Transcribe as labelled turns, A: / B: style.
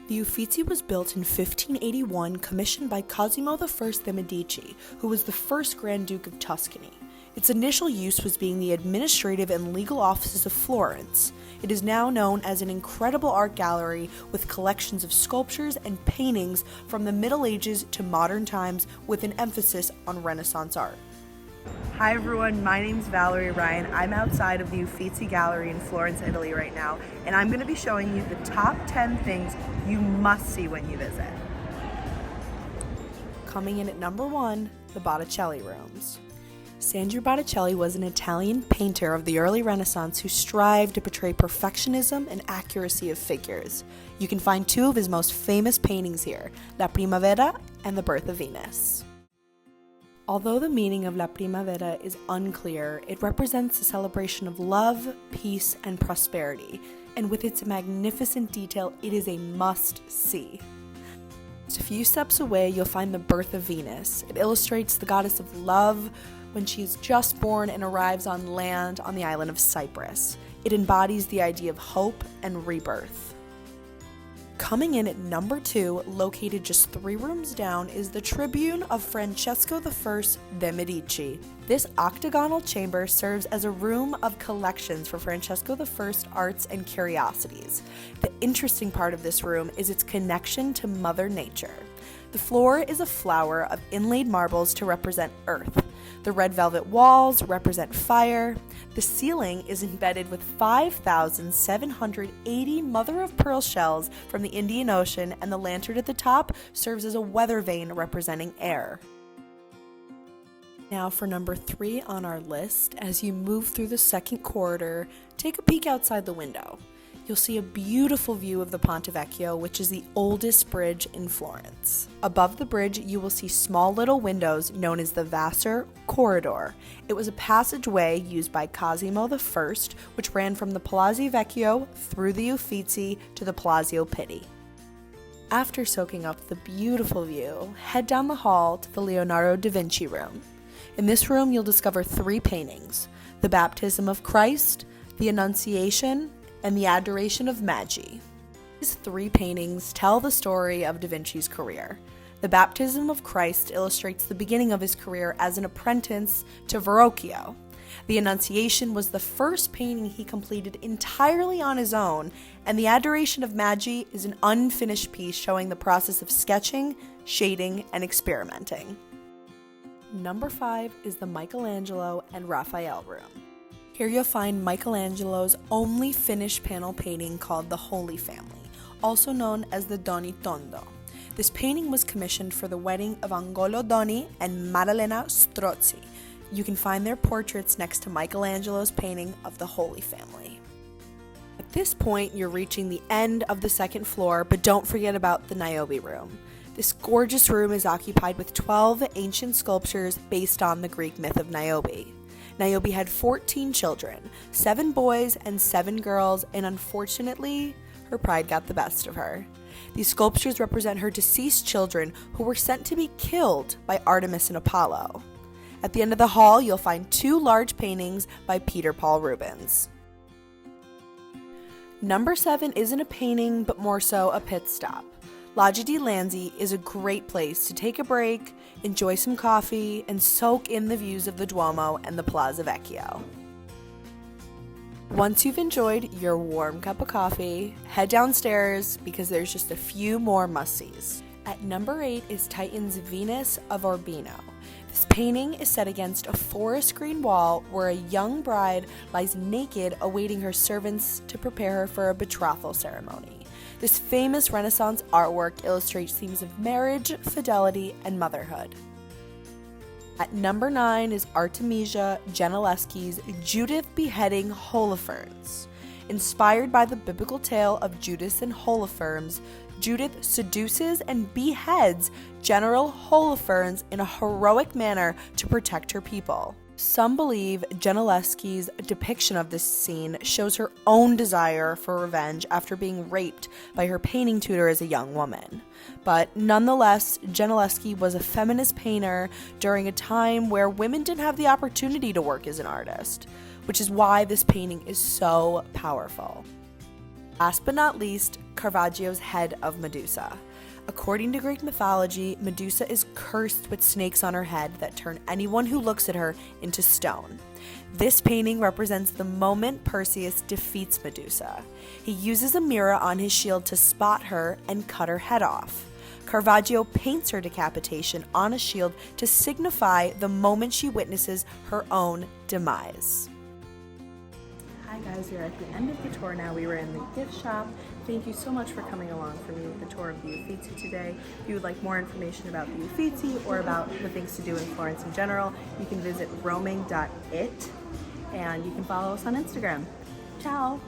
A: The Uffizi was built in 1581, commissioned by Cosimo I de' Medici, who was the first Grand Duke of Tuscany. Its initial use was being the administrative and legal offices of Florence. It is now known as an incredible art gallery with collections of sculptures and paintings from the Middle Ages to modern times, with an emphasis on Renaissance art. Hi everyone, my name's Valerie Ryan. I'm outside of the Uffizi Gallery in Florence, Italy right now, and I'm going to be showing you the top 10 things you must see when you visit. Coming in at number 1, the Botticelli rooms. Sandro Botticelli was an Italian painter of the early Renaissance who strived to portray perfectionism and accuracy of figures. You can find 2 of his most famous paintings here, La Primavera and The Birth of Venus. Although the meaning of La Primavera is unclear, it represents a celebration of love, peace, and prosperity, and with its magnificent detail, it is a must-see. Just a few steps away, you'll find The Birth of Venus. It illustrates the goddess of love when she is just born and arrives on land on the island of Cyprus. It embodies the idea of hope and rebirth. Coming in at number 2, located just 3 rooms down, is the Tribune of Francesco I de' Medici. This octagonal chamber serves as a room of collections for Francesco I's arts and curiosities. The interesting part of this room is its connection to Mother Nature. The floor is a flower of inlaid marbles to represent earth. The red velvet walls represent fire. The ceiling is embedded with 5,780 mother-of-pearl shells from the Indian Ocean, and the lantern at the top serves as a weather vane representing air. Now for number 3 on our list, as you move through the second corridor, take a peek outside the window. You'll see a beautiful view of the Ponte Vecchio, which is the oldest bridge in Florence. Above the bridge, you will see small little windows known as the Vassar Corridor. It was a passageway used by Cosimo I, which ran from the Palazzo Vecchio through the Uffizi to the Palazzo Pitti. After soaking up the beautiful view, head down the hall to the Leonardo da Vinci room. In this room, you'll discover 3 paintings: the Baptism of Christ, the Annunciation, and the Adoration of Magi. These 3 paintings tell the story of Da Vinci's career. The Baptism of Christ illustrates the beginning of his career as an apprentice to Verrocchio. The Annunciation was the first painting he completed entirely on his own, and the Adoration of Magi is an unfinished piece showing the process of sketching, shading, and experimenting. Number 5 is the Michelangelo and Raphael room. Here you'll find Michelangelo's only finished panel painting called the Holy Family, also known as the Doni Tondo. This painting was commissioned for the wedding of Angolo Doni and Maddalena Strozzi. You can find their portraits next to Michelangelo's painting of the Holy Family. At this point, you're reaching the end of the second floor, but don't forget about the Niobe room. This gorgeous room is occupied with 12 ancient sculptures based on the Greek myth of Niobe. Niobe had 14 children, 7 boys and 7 girls, and unfortunately, her pride got the best of her. These sculptures represent her deceased children who were sent to be killed by Artemis and Apollo. At the end of the hall, you'll find 2 large paintings by Peter Paul Rubens. Number 7 isn't a painting, but more so a pit stop. Loggia di Lanzi is a great place to take a break, enjoy some coffee, and soak in the views of the Duomo and the Palazzo Vecchio. Once you've enjoyed your warm cup of coffee, head downstairs because there's just a few more must-sees. At number 8 is Titian's Venus of Urbino. This painting is set against a forest green wall where a young bride lies naked awaiting her servants to prepare her for a betrothal ceremony. This famous Renaissance artwork illustrates themes of marriage, fidelity, and motherhood. At number 9 is Artemisia Gentileschi's Judith beheading Holofernes. Inspired by the biblical tale of Judas and Holofernes, Judith seduces and beheads General Holofernes in a heroic manner to protect her people. Some believe Gentileschi's depiction of this scene shows her own desire for revenge after being raped by her painting tutor as a young woman. But nonetheless, Gentileschi was a feminist painter during a time where women didn't have the opportunity to work as an artist, which is why this painting is so powerful. Last but not least, Caravaggio's head of Medusa. According to Greek mythology, Medusa is cursed with snakes on her head that turn anyone who looks at her into stone. This painting represents the moment Perseus defeats Medusa. He uses a mirror on his shield to spot her and cut her head off. Caravaggio paints her decapitation on a shield to signify the moment she witnesses her own demise. Hi guys, we're at the end of the tour now. We were in the gift shop. Thank you so much for coming along for me with the tour of the Uffizi today. If you would like more information about the Uffizi or about the things to do in Florence in general, you can visit roaming.it and you can follow us on Instagram. Ciao!